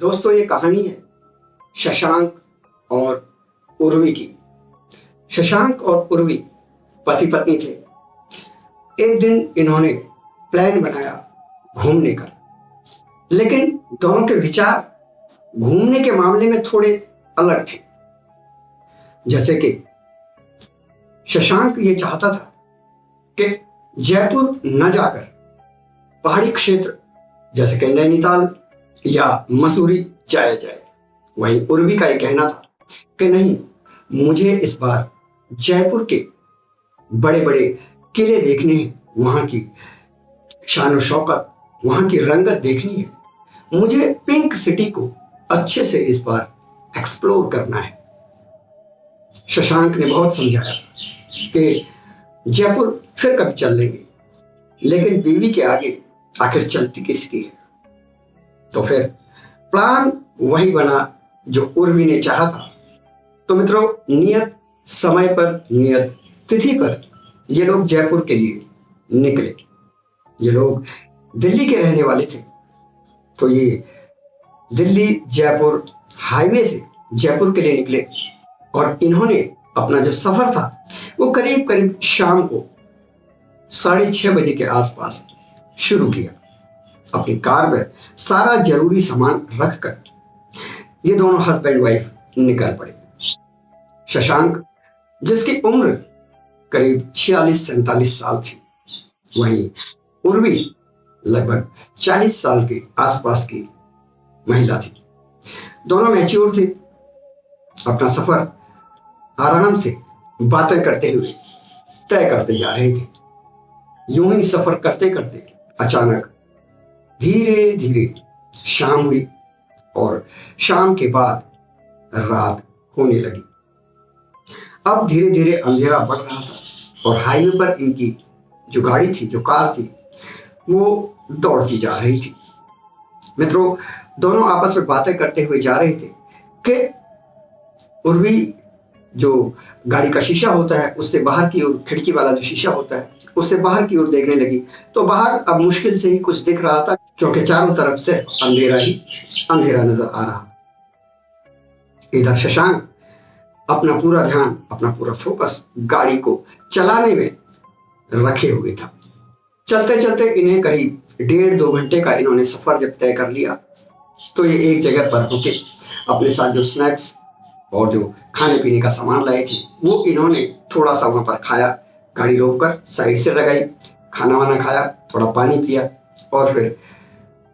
दोस्तों, ये कहानी है शशांक और उर्वी की। शशांक और उर्वी पति पत्नी थे। एक दिन इन्होंने प्लान बनाया घूमने का, लेकिन दोनों के विचार घूमने के मामले में थोड़े अलग थे। जैसे कि शशांक ये चाहता था कि जयपुर न जाकर पहाड़ी क्षेत्र जैसे कि नैनीताल या मसूरी जाया जाए। वहीं उर्वी का यह कहना था कि नहीं, मुझे इस बार जयपुर के बड़े बड़े किले देखने हैं, वहां की शान और शौकत, वहां की रंगत देखनी है। मुझे पिंक सिटी को अच्छे से इस बार एक्सप्लोर करना है। शशांक ने बहुत समझाया कि जयपुर फिर कभी चल लेंगे, लेकिन बीवी के आगे आखिर चलती किसकी है। तो फिर प्लान वही बना जो उर्वी ने चाहा था। तो मित्रों, नियत समय पर, नियत तिथि पर ये लोग जयपुर के लिए निकले। ये लोग दिल्ली के रहने वाले थे, तो ये दिल्ली जयपुर हाईवे से जयपुर के लिए निकले और इन्होंने अपना जो सफर था वो करीब करीब शाम को 6:30 बजे के आसपास शुरू किया। अपनी कार में सारा जरूरी सामान रखकर ये दोनों हस्बैंड वाइफ निकल पड़े। शशांक, जिसकी उम्र करीब 46-47 साल थी, वहीं उर्वी लगभग 40 साल के आसपास की महिला थी। दोनों मैच्योर थे। अपना सफर आराम से बातें करते हुए तय करते जा रहे थे। यूं ही सफर करते करते अचानक धीरे धीरे शाम हुई और शाम के बाद रात होने लगी। अब धीरे धीरे अंधेरा बढ़ रहा था और हाईवे पर इनकी जो गाड़ी थी, जो कार थी, वो दौड़ती जा रही थी। मित्रों, दोनों आपस में बातें करते हुए जा रहे थे कि उर्वी जो गाड़ी का शीशा होता है उससे बाहर की ओर, खिड़की वाला जो शीशा होता है उससे बाहर की ओर देखने लगी। तो बाहर अब मुश्किल से ही कुछ दिख रहा था, क्योंकि चारों तरफ से अंधेरा ही अंधेरा नजर आ रहा। इधर शशांक अपना पूरा ध्यान, अपना पूरा फोकस गाड़ी को चलाने में रखे हुए था। चलते चलते इन्हें करीब 1.5-2 घंटे का इन्होंने सफर जब तय कर लिया, तो ये एक जगह पर रुके। अपने साथ जो स्नैक्स और जो खाने पीने का सामान लाए थे वो इन्होंने थोड़ा सा वहां पर खाया। गाड़ी रोककर साइड से लगाई, खाना वाना खाया, थोड़ा पानी पिया और फिर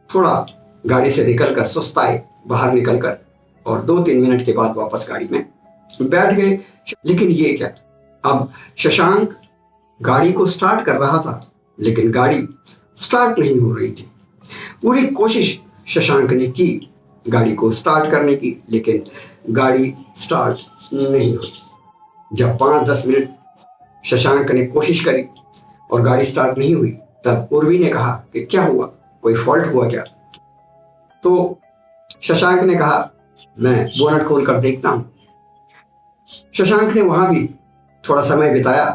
थोड़ा गाड़ी से निकलकर सुस्ताए बाहर निकलकर, और 2-3 मिनट के बाद वापस गाड़ी में बैठ गए। लेकिन ये क्या, अब शशांक गाड़ी को स्टार्ट कर रहा था, लेकिन गाड़ी स्टार्ट नहीं हो रही थी। पूरी कोशिश शशांक ने की गाड़ी को स्टार्ट करने की, लेकिन गाड़ी स्टार्ट नहीं हुई। जब 5-10 मिनट शशांक ने कोशिश करी और गाड़ी स्टार्ट नहीं हुई, तब उर्वी ने कहा कि क्या हुआ, कोई फॉल्ट हुआ क्या। तो शशांक ने कहा, मैं बोनट खोलकर देखता हूं। शशांक ने वहां भी थोड़ा समय बिताया,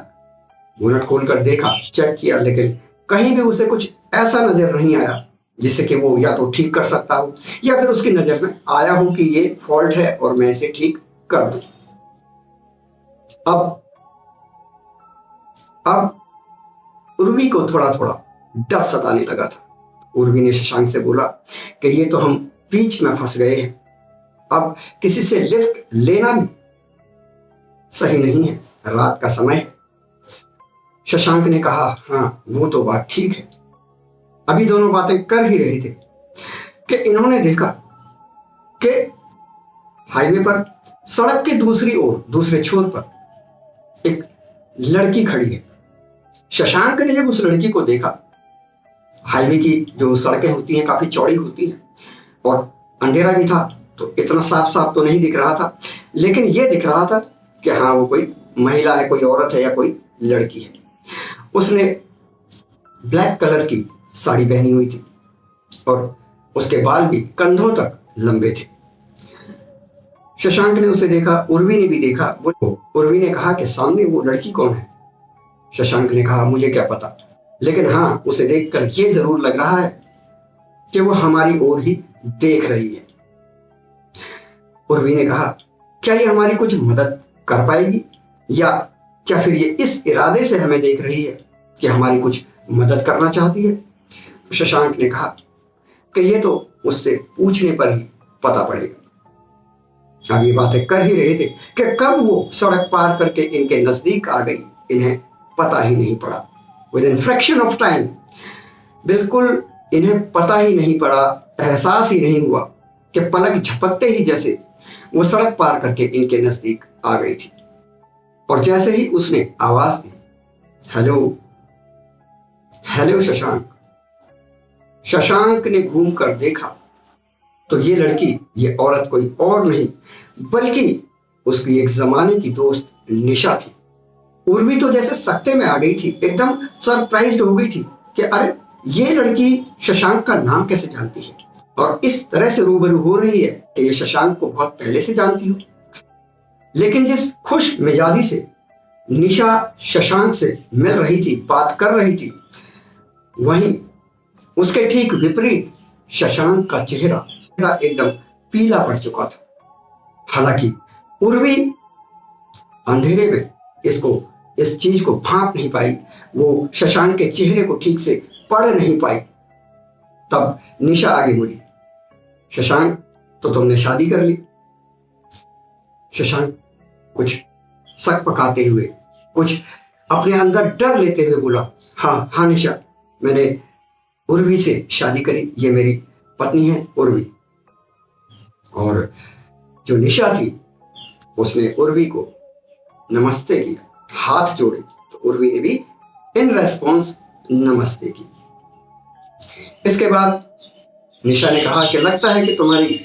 बोनट खोलकर देखा, चेक किया, लेकिन कहीं भी उसे कुछ ऐसा नजर नहीं आया जिससे कि वो या तो ठीक कर सकता हो या फिर उसकी नजर में आया हो कि ये फॉल्ट है और मैं इसे ठीक कर दूं। अब उर्वी को थोड़ा थोड़ा डर सताने लगा था। उर्वी ने शशांक से बोला कि ये तो हम बीच में फंस गए हैं, अब किसी से लिफ्ट लेना भी सही नहीं है, रात का समय है। शशांक ने कहा, हाँ वो तो बात ठीक है। अभी दोनों बातें कर ही रहे थे कि इन्होंने देखा कि हाईवे पर सड़क के दूसरी ओर, दूसरे छोर पर एक लड़की खड़ी है। शशांक ने जब उस लड़की को देखा, हाईवे की जो सड़कें होती हैं काफी चौड़ी होती हैं और अंधेरा भी था, तो इतना साफ साफ तो नहीं दिख रहा था, लेकिन यह दिख रहा था कि हाँ वो कोई महिला है, कोई औरत है या कोई लड़की है। उसने ब्लैक कलर की साड़ी पहनी हुई थी और उसके बाल भी कंधों तक लंबे थे। शशांक ने उसे देखा, उर्वी ने भी देखा। उर्वी ने कहा कि सामने वो लड़की कौन है। शशांक ने कहा, मुझे क्या पता, लेकिन हाँ उसे देखकर ये जरूर लग रहा है कि वो हमारी ओर ही देख रही है। उर्वी ने कहा, क्या ये हमारी कुछ मदद कर पाएगी, या क्या फिर ये इस इरादे से हमें देख रही है कि हमारी कुछ मदद करना चाहती है? तो शशांक ने कहा कि ये तो उससे पूछने पर ही पता पड़ेगा। अब ये बातें कर ही रहे थे कि कब वो सड़क पार करके इनके नजदीक आ गई, इन्हें पता ही नहीं पड़ा। With in fraction of time, बिल्कुल इन्हें पता ही नहीं पड़ा, एहसास ही नहीं हुआ कि पलक झपकते ही जैसे वो सड़क पार करके इनके नजदीक आ गई थी। और जैसे ही उसने आवाज दी, हेलो हेलो शशांक। शशांक ने घूम कर देखा तो ये लड़की, ये औरत कोई और नहीं बल्कि उसकी एक जमाने की दोस्त निशा थी। उर्वी तो जैसे सकते में आ गई थी, एकदम सरप्राइज्ड हो गई थी कि अरे ये लड़की शशांक का नाम कैसे जानती है, और इस तरह से रूबरू हो रही है कि ये शशांक को बहुत पहले से जानती हो। लेकिन जिस खुश मिजाजी से निशा शशांक से मिल रही थी, बात कर रही थी, वहीं उसके ठीक विपरीत शशांक का चेहरा एकदम पीला पड़ चुका था। हालांकि उर्वी अंधेरे में इस चीज को भांप नहीं पाई, वो शशांक के चेहरे को ठीक से पढ़ नहीं पाई। तब निशा आगे बोली, शशांक तो तुमने शादी कर ली। शशांक कुछ शक पकाते हुए, कुछ अपने अंदर डर लेते हुए बोला, हाँ हाँ निशा, मैंने उर्वी से शादी करी, ये मेरी पत्नी है उर्वी। और जो निशा थी उसने उर्वी को नमस्ते किया, हाथ जोड़े, तो उर्वी ने भी इन रेस्पॉन्स नमस्ते की। इसके बाद निशा ने कहा कि लगता है कि तुम्हारी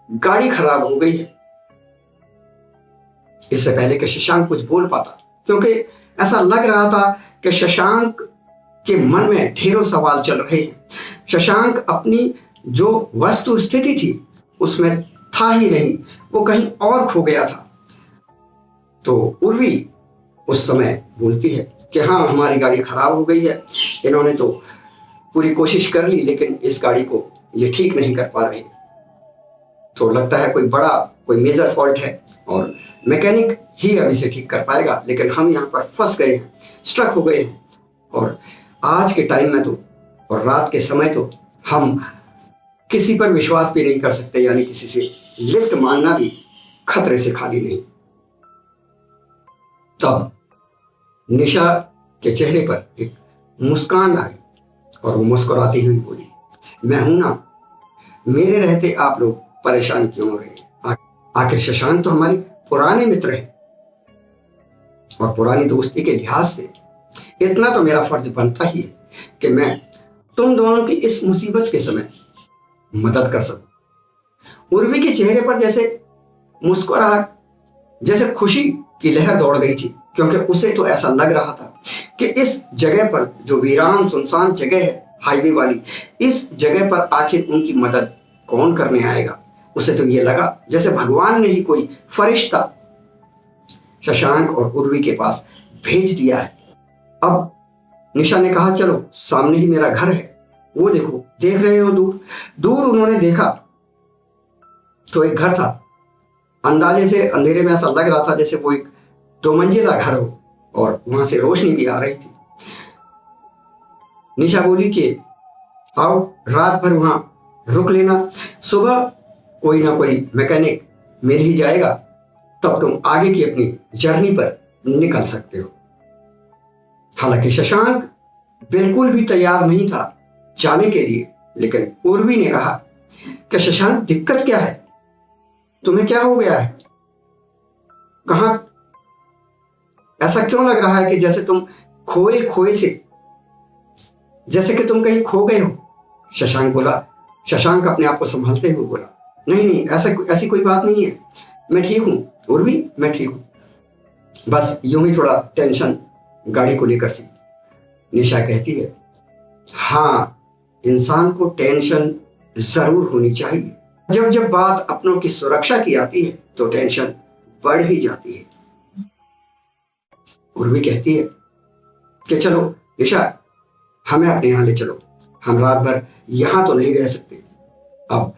गाड़ी खराब हो गई है। इससे पहले कि शशांक कुछ बोल पाता, क्योंकि ऐसा लग रहा था कि शशांक के मन में ढेरों सवाल चल रहे हैं। शशांक अपनी जो वस्तु स्थिति थी उसमें था ही नहीं, वो कहीं और खो गया था। तो उर्वी उस समय बोलती है कि हाँ, हमारी गाड़ी खराब हो गई है, इन्होंने तो पूरी कोशिश कर ली लेकिन इस गाड़ी को ये ठीक नहीं कर पा रहे, तो लगता है कोई मेजर फॉल्ट है और मैकेनिक ही अब इसे ठीक कर पाएगा, लेकिन हम यहाँ पर फंस गए हैं, स्ट्रक हो गए हैं। और आज के टाइम में तो, और रात के समय तो, हम किसी पर विश्वास भी नहीं कर सकते, यानी किसी से लिफ्ट मांगना भी खतरे से खाली नहीं। तब निशा के चेहरे पर एक मुस्कान आई और वो मुस्कुराती हुई बोली, मैं हूं ना, मेरे रहते आप लोग परेशान क्यों हो रहे? आखिर शशांक तो हमारे पुराने मित्र हैं, और पुरानी दोस्ती के लिहाज से इतना तो मेरा फर्ज बनता ही है कि मैं तुम दोनों की इस मुसीबत के समय मदद कर सकूं। उर्वी के चेहरे पर जैसे मुस्कुराहट, जैसे खुशी की लहर दौड़ गई थी, क्योंकि उसे तो ऐसा लग रहा था कि इस जगह पर, जो वीरान सुनसान जगह है हाईवे वाली, इस जगह पर आखिर उनकी मदद कौन करने आएगा। उसे तो ये लगा जैसे भगवान ने ही कोई फरिश्ता शशांक और उर्वी के पास भेज दिया है। अब निशा ने कहा, चलो सामने ही मेरा घर है, वो देखो, देख रहे हो दूर दूर। उन्होंने देखा तो एक घर था। अंदाजे से अंधेरे में ऐसा लग रहा था जैसे वो एक 2 मंजिला घर हो, और वहां से रोशनी भी आ रही थी। निशा बोली कि आओ, रात भर वहां रुक लेना, सुबह कोई ना कोई मैकेनिक मिल ही जाएगा, तब तुम आगे की अपनी जर्नी पर निकल सकते हो। हालांकि शशांक बिल्कुल भी तैयार नहीं था जाने के लिए, लेकिन उर्वी ने कहा कि शशांक, दिक्कत क्या है, तुम्हें क्या हो गया है, कहां, ऐसा क्यों लग रहा है कि जैसे तुम खोए खोए से, जैसे कि तुम कहीं खो गए हो? शशांक अपने आप को संभालते हुए बोला, नहीं नहीं, ऐसी कोई बात नहीं है, मैं ठीक हूं उर्वी, मैं ठीक हूं, बस यूं ही थोड़ा टेंशन गाड़ी को लेकर थी। निशा कहती है, हाँ, इंसान को टेंशन जरूर होनी चाहिए, जब जब बात अपनों की सुरक्षा की आती है तो टेंशन बढ़ ही जाती है। उर्वी कहती है कि चलो निशा, हमें अपने यहां ले चलो, हम रात भर यहां तो नहीं रह सकते। अब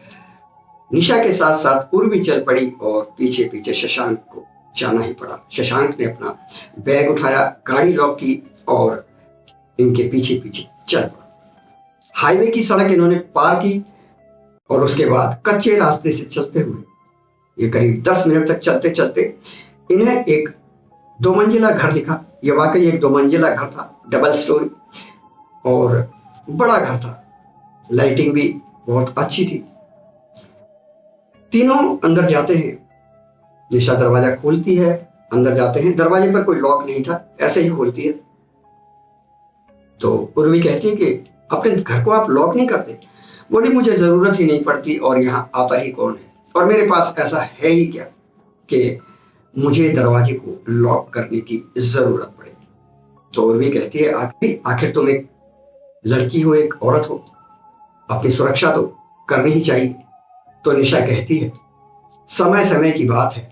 निशा के साथ साथ उर्वी चल पड़ी और पीछे पीछे शशांक को जाना ही पड़ा। शशांक ने अपना बैग उठाया, गाड़ी लॉक की और इनके पीछे पीछे चल पड़ा। हाईवे की सड़क इन्होंने पार की और उसके बाद कच्चे रास्ते से चलते हुए ये करीब 10 मिनट तक चलते चलते इन्हें एक 2 मंजिला घर दिखा। ये वाकई एक 2 मंजिला घर था, डबल स्टोरी, और बड़ा घर था। लाइटिंग भी बहुत अच्छी थी। तीनों अंदर जाते हैं। निशा दरवाजा खोलती है, अंदर जाते हैं। दरवाजे पर कोई लॉक नहीं था, ऐसे ही खोलती है। तो उर्वी कहती है कि अपने घर को आप लॉक नहीं करते? बोली मुझे जरूरत ही नहीं पड़ती और यहाँ आता ही कौन है, और मेरे पास ऐसा है ही क्या कि मुझे दरवाजे को लॉक करने की जरूरत पड़े। तो उर्वी कहती है आखिर तुम एक लड़की हो, एक औरत हो, अपनी सुरक्षा तो करनी ही चाहिए। तो निशा कहती है समय समय की बात है,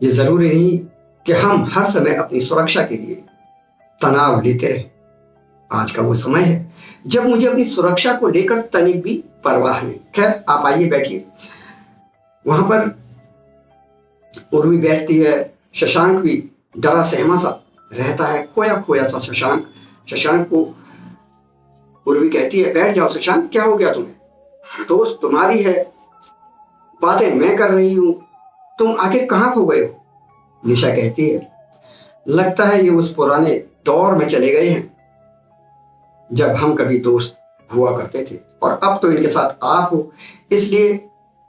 ये जरूरी नहीं कि हम हर समय अपनी सुरक्षा के लिए तनाव लेते रहें। आज का वो समय है जब मुझे अपनी सुरक्षा को लेकर तनिक भी परवाह नहीं। खैर आप आइए बैठिए। वहां पर उर्वी बैठती है। शशांक भी डरा सहमा सा रहता है, खोया खोया सा शशांक। शशांक को उर्वी कहती है बैठ जाओ शशांक, क्या हो गया तुम्हें? दोस्त तुम्हारी है, बातें मैं कर रही हूं, तुम आखिर कहां खो गए हो? निशा कहती है लगता है ये उस पुराने दौर में चले गए हैं जब हम कभी दोस्त हुआ करते थे, और अब तो इनके साथ आप हो, इसलिए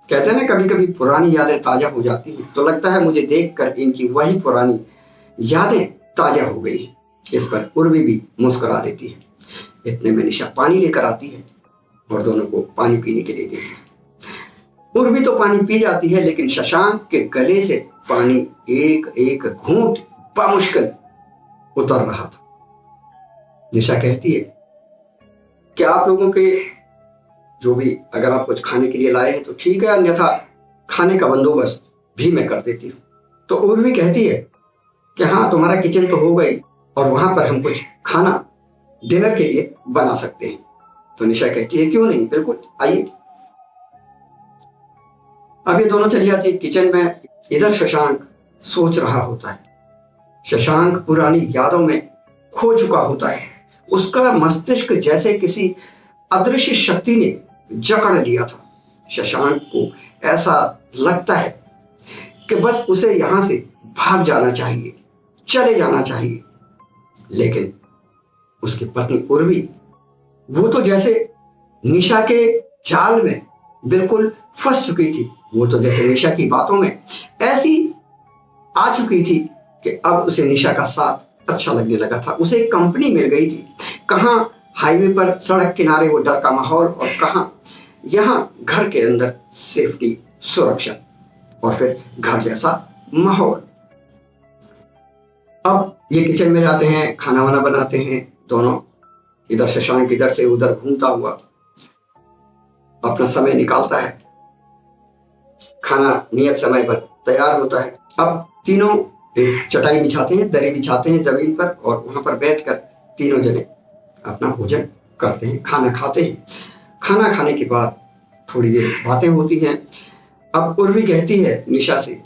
कहते हैं ना कभी कभी पुरानी यादें ताजा हो जाती हैं। तो लगता है मुझे देखकर इनकी वही पुरानी यादें ताजा हो गई। इस पर उर्वी भी मुस्कुरा देती है। इतने में निशा पानी लेकर आती है और दोनों को पानी पीने के लिए देती है। उर्वी तो पानी पी जाती है, लेकिन शशांक के गले से पानी एक एक घूंट बामुश्किल उतर रहा था। निशा कहती है क्या आप लोगों के जो भी अगर आप कुछ खाने के लिए लाए हैं तो ठीक है, अन्यथा खाने का बंदोबस्त भी मैं कर देती हूँ। तो उर्वी कहती है कि हाँ तुम्हारा किचन तो हो गई और वहां पर हम कुछ खाना डिनर के लिए बना सकते हैं। तो निशा कहती है क्यों नहीं, बिल्कुल आइए। अब ये दोनों चली जाती है किचन में। इधर शशांक सोच रहा होता है। शशांक पुरानी यादों में खो चुका होता है। उसका मस्तिष्क जैसे किसी अदृश्य शक्ति ने जकड़ लिया था। शशांक को ऐसा लगता है कि बस उसे यहां से भाग जाना चाहिए, चले जाना चाहिए। लेकिन उसकी पत्नी उर्वी, वो तो जैसे निशा के जाल में बिल्कुल फंस चुकी थी। वो तो जैसे निशा की बातों में ऐसी आ चुकी थी कि अब उसे निशा का साथ अच्छा लगने लगा था। उसे एक कंपनी मिल गई थी। कहां हाईवे पर सड़क किनारे वो डर का माहौल, और कहां यहां घर के अंदर सेफ्टी, सुरक्षा, और फिर घर जैसा माहौल। अब ये किचन में जाते हैं, खाना वाना बनाते हैं दोनों। इधर शशांक इधर से उधर घूमता हुआ अपना समय निकालता है। खाना नियत समय पर तैयार होता है। अब तीनों एक चटाई बिछाते हैं, दरी बिछाते हैं जमीन पर, और वहां पर बैठकर तीनों जने अपना भोजन करते हैं, खाना खाते हैं। खाना खाने के बाद थोड़ी देर बातें होती हैं। अब उर्वी कहती है निशा से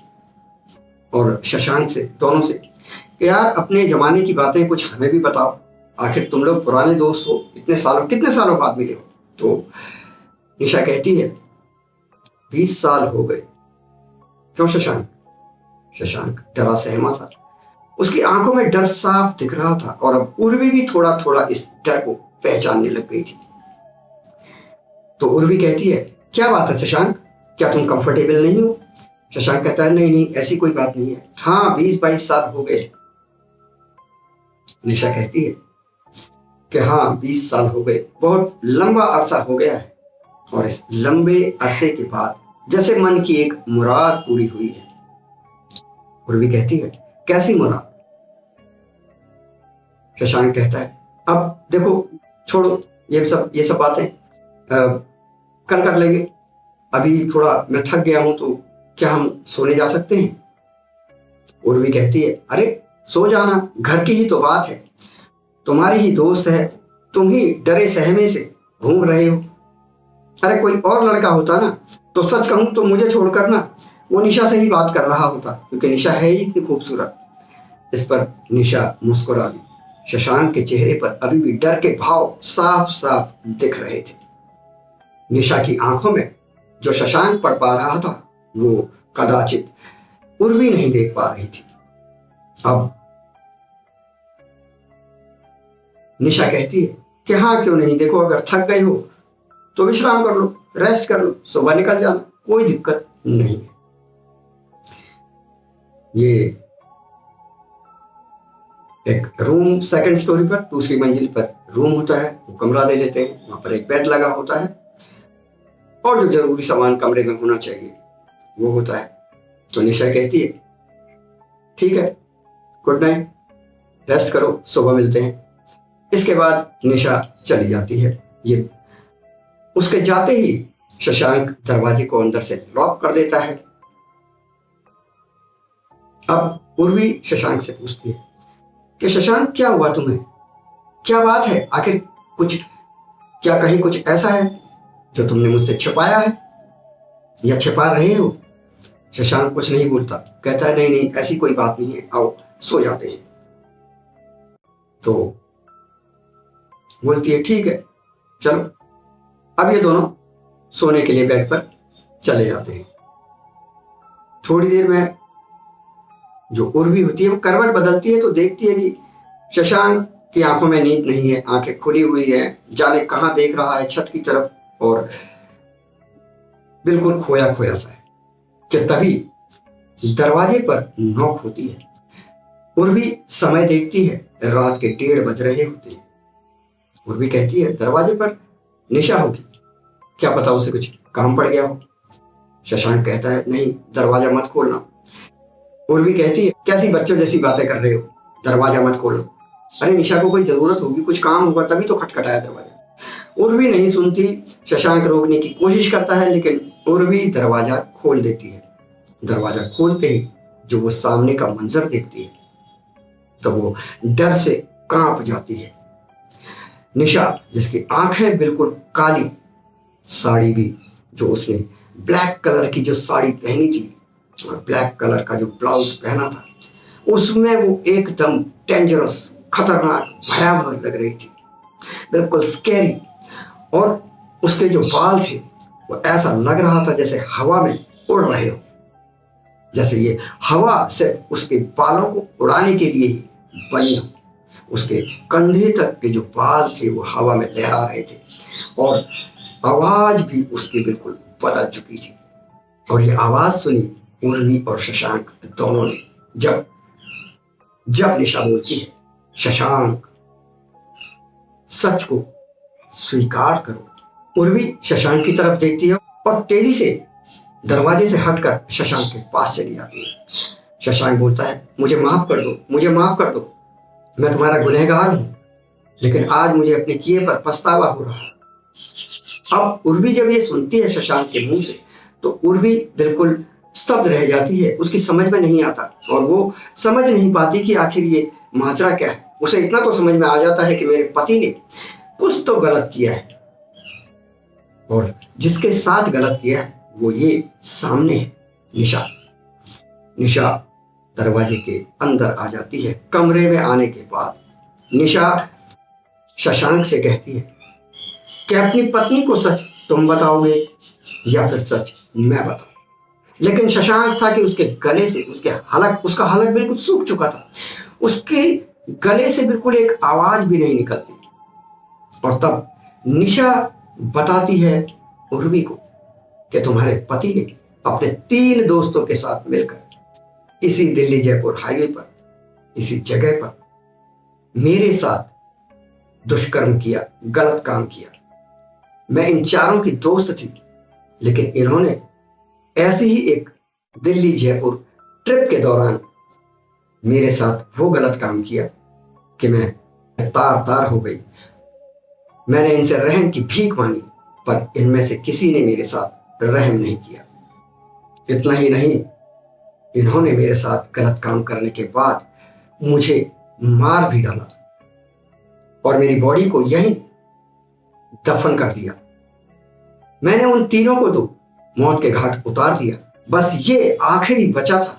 और शशांक से, दोनों से, कि यार अपने जमाने की बातें कुछ हमें भी बताओ। आखिर तुम लोग पुराने दोस्त हो, कितने सालों बाद मिले हो। तो निशा कहती है 20 साल हो गए। क्यों शशांक? शशांक डरा सहमा था। उसकी आंखों में डर साफ दिख रहा था, और अब उर्वी भी थोड़ा थोड़ा इस डर को पहचानने लग गई थी। तो उर्वी कहती है क्या बात है शशांक, क्या तुम कंफर्टेबल नहीं हो? शशांक कहता है नहीं नहीं, ऐसी कोई बात नहीं है। हाँ 20-22 साल हो गए। निशा कहती है कि हाँ 20 साल हो गए, बहुत लंबा अरसा हो गया है, और इस लंबे अरसे के बाद जैसे मन की एक मुराद पूरी हुई है। उर्वी कहती है कैसी मुराद? शशांक कहता है अब देखो छोड़ो ये सब बातें कल कर लेंगे, अभी थोड़ा मैं थक गया हूं, तो क्या हम सोने जा सकते हैं? उर्वी कहती है अरे सो जाना, घर की ही तो बात है, तुम्हारी ही दोस्त है, तुम ही डरे सहमे से घूम रहे हो। अरे कोई और लड़का होता ना तो सच कहूं तो मुझे छोड़कर ना वो निशा से ही बात कर रहा होता, क्योंकि निशा है ही इतनी खूबसूरत। इस पर निशा मुस्कुरा दी। शशांक के चेहरे पर अभी भी डर के भाव साफ साफ दिख रहे थे। निशा की आंखों में जो शशांक पढ़ पा रहा था वो कदाचित उर्वी नहीं देख पा रही थी। अब निशा कहती है कि हाँ क्यों नहीं, देखो अगर थक गई हो तो विश्राम कर लो, रेस्ट कर लो, सुबह निकल जाना, कोई दिक्कत नहीं है। ये एक रूम सेकंड स्टोरी पर, दूसरी मंजिल पर रूम होता है, वो कमरा दे देते हैं, वहां पर एक बेड लगा होता है और जो जरूरी सामान कमरे में होना चाहिए वो होता है। तो निशा कहती है ठीक है, गुड नाइट, रेस्ट करो, सुबह मिलते हैं। इसके बाद निशा चली जाती है। ये उसके जाते ही शशांक दरवाजे को अंदर से लॉक कर देता है। अब उर्वी शशांक से पूछती है कि शशांक क्या हुआ तुम्हें, क्या बात है, आखिर क्या कहीं कुछ ऐसा है जो तुमने मुझसे छिपाया है या छिपा रहे हो? शशांक कुछ नहीं बोलता, कहता है नहीं नहीं ऐसी कोई बात नहीं है, आओ सो जाते हैं। तो बोलती है ठीक है चलो। अब ये दोनों सोने के लिए बेड पर चले जाते हैं। थोड़ी देर में जो उर्वी होती है वो करवट बदलती है तो देखती है कि शशांक की आंखों में नींद नहीं है, आंखें खुली हुई है, जाने कहां देख रहा है छत की तरफ और बिल्कुल खोया खोया सा है। कि तभी दरवाजे पर नॉक होती है। उर्वी समय देखती है, रात के 1:30 बज रहे होते हैं। उर्वी कहती है दरवाजे पर निशा होगी, क्या पता उसे कुछ काम पड़ गया हो। शशांक कहता है नहीं, दरवाजा मत खोलना। उर्वी कहती है कैसी बच्चों जैसी बातें कर रहे हो, दरवाजा मत खोलना। अरे निशा को कोई जरूरत होगी, कुछ काम होगा तभी तो खटखटाया दरवाजा। उर्वी नहीं सुनती, शशांक रोकने की कोशिश करता है लेकिन उर्वी दरवाजा खोल देती है। दरवाजा खोलते ही जो वो सामने का मंजर देखती है तो वो डर से कांप जाती है। निशा जिसकी आंखें बिल्कुल काली, साड़ी भी जो उसने ब्लैक कलर की जो साड़ी पहनी थी और ब्लैक कलर का जो ब्लाउज पहना था उसमें वो एकदम डेंजरस, खतरनाक, भयावह लग रही थी, बिल्कुल स्कैरी। और उसके जो बाल थे वो ऐसा लग रहा था जैसे हवा में उड़ रहे हो, जैसे ये हवा सिर्फ उसके बालों को उड़ाने के लिए ही बनी हो। उसके कंधे तक के जो बाल थे वो हवा में लहरा रहे थे और आवाज भी उसकी बिल्कुल बदल चुकी थी। और ये आवाज सुनी उर्वी और शशांक दोनों ने। जब जब निशा बोलती है शशांक सच को स्वीकार करो। उर्वी शशांक की तरफ देखती है और तेजी से दरवाजे से हटकर शशांक के पास चली जाती है। शशांक बोलता है मुझे माफ कर दो, मुझे माफ कर दो, मैं तुम्हारा गुनहगार हूं, लेकिन आज मुझे अपने किए पर पछतावा हो रहा है। अब उर्वी जब ये सुनती है शशांक के मुंह से तो उर्वी बिल्कुल स्तब्ध रह जाती है, उसकी समझ में नहीं आता और वो समझ नहीं पाती कि आखिर ये माजरा क्या है। उसे इतना तो समझ में आ जाता है कि मेरे पति ने कुछ तो गलत किया है और जिसके साथ गलत किया है वो ये सामने है, निशा। निशा दरवाजे के अंदर आ जाती है। कमरे में आने के बाद निशा शशांक से कहती है कि अपनी पत्नी को सच तुम बताओगे या फिर सच मैं बताऊं। लेकिन शशांक था कि उसके गले से उसका हलक बिल्कुल सूख चुका था, उसके गले से बिल्कुल एक आवाज भी नहीं निकलती। और तब निशा बताती है उर्वी को कि तुम्हारे पति ने अपने 3 दोस्तों के साथ मिलकर इसी दिल्ली जयपुर हाईवे पर, इसी जगह पर मेरे साथ दुष्कर्म किया, गलत काम किया। मैं इन चारों की दोस्त थी, लेकिन इन्होंने ऐसे ही एक दिल्ली जयपुर ट्रिप के दौरान मेरे साथ वो गलत काम किया कि मैं तार तार हो गई। मैंने इनसे रहम की भीख मांगी पर इनमें से किसी ने मेरे साथ रहम नहीं किया। इतना ही नहीं, इन्होंने मेरे साथ गलत काम करने के बाद मुझे मार भी डाला और मेरी बॉडी को यहीं दफन कर दिया। मैंने उन तीनों को तो मौत के घाट उतार दिया, बस ये आखिरी बचा था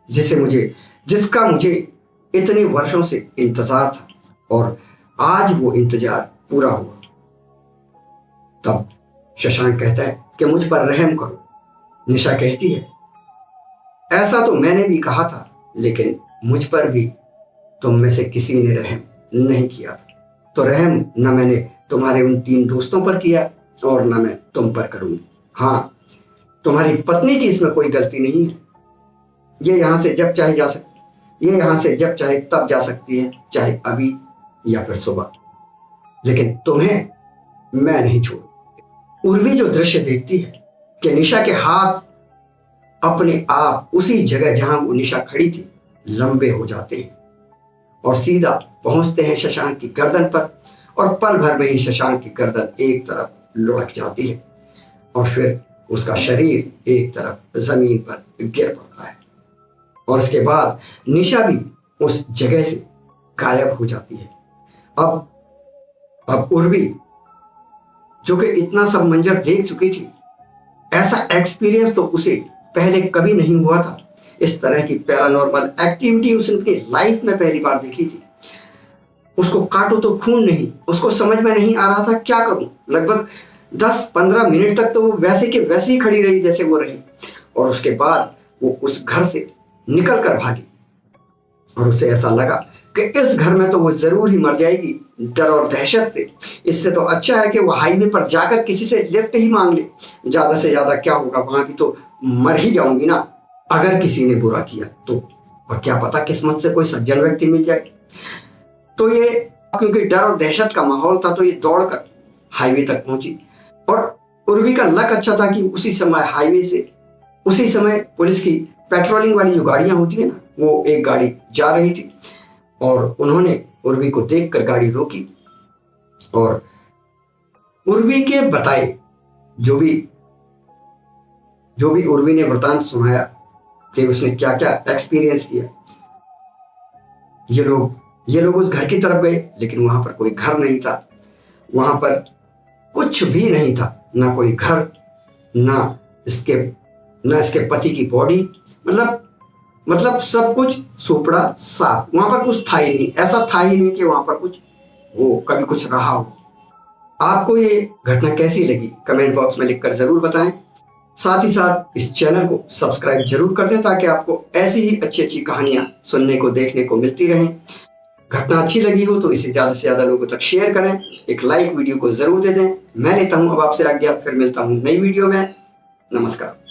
जिसका मुझे इतने वर्षों से इंतजार था, और आज वो इंतजार पूरा हुआ। तब शशांक कहता है कि मुझ पर रहम करो। निशा कहती है, ऐसा तो मैंने भी कहा था, लेकिन मुझ पर भी तुम में से किसी ने रहम नहीं किया था, तो रहम न मैंने तुम्हारे उन 3 दोस्तों पर किया और न मैं तुम पर करूंगी। हाँ, तुम्हारी पत्नी की इसमें कोई गलती नहीं है। ये यहाँ से जब चाहे तब जा सकती है, चाहे अभी या फिर सुबह, लेकिन तुम्हें मैं नहीं छोड़। उर्वी जो दृश्य देखती है कि निशा के हाथ अपने आप उसी जगह जहां वो निशा खड़ी थी लंबे हो जाते हैं और सीधा पहुंचते हैं शशांक की गर्दन पर, और पल भर में ही शशांक की गर्दन एक तरफ लुढ़क जाती है और फिर उसका शरीर एक तरफ जमीन पर गिर पड़ता है, और उसके बाद निशा भी उस जगह से गायब हो जाती है। अब उर्वी, जो कि इतना सब मंजर देख चुकी थी, ऐसा एक्सपीरियंस तो उसे पहले कभी नहीं हुआ था। इस तरह की पैरानॉर्मल एक्टिविटी उसने अपनी लाइफ में पहली बार देखी थी। उसको काटो तो खून नहीं, उसको समझ में नहीं आ रहा था क्या करूं। लगभग 10-15 मिनट तक तो वो वैसे के वैसे ही खड़ी रही जैसे वो रही, और उसके बाद वो उस घर से निकल कर भागी, और उसे ऐसा लगा कि इस घर में तो वो जरूर ही मर जाएगी डर और दहशत से। इससे तो अच्छा है कि वो हाईवे पर जाकर किसी से लिफ्ट ही मांग ले, ज्यादा से ज्यादा क्या होगा, वहां भी तो मर ही जाऊंगी ना। अगर किसी ने बुरा किया तो, और क्या पता किस्मत से कोई सज्जन व्यक्ति मिल जाए। तो ये क्योंकि डर और दहशत का माहौल था, तो ये दौड़कर हाईवे तक पहुंची, और उर्वी का लक अच्छा था कि उसी समय हाईवे से उसी समय पुलिस की पेट्रोलिंग वाली जो गाड़ियां होती है ना, वो एक गाड़ी जा रही थी, और उन्होंने उर्वी को देखकर गाड़ी रोकी, और उर्वी के बताए जो भी उर्वी ने वृतांत सुनाया कि उसने क्या क्या एक्सपीरियंस किया। ये लोग उस घर की तरफ गए, लेकिन वहां पर कोई घर नहीं था, वहां पर कुछ भी नहीं था, ना कोई घर, ना इसके पति की बॉडी, मतलब सब कुछ सुपड़ा साफ। वहां पर कुछ था ही नहीं, ऐसा था ही नहीं कि वहां पर कभी कुछ रहा हो। आपको ये घटना कैसी लगी कमेंट बॉक्स में लिखकर जरूर बताएं। साथ ही साथ इस चैनल को सब्सक्राइब जरूर कर दें, ताकि आपको ऐसी ही अच्छी अच्छी कहानियां सुनने को देखने को मिलती रहें। घटना अच्छी लगी हो तो इसे ज्यादा से ज्यादा लोगों तक शेयर करें, एक लाइक वीडियो को जरूर दे दें। मैं लेता हूं अब आपसे आज्ञा, फिर मिलता हूं नई वीडियो में। नमस्कार।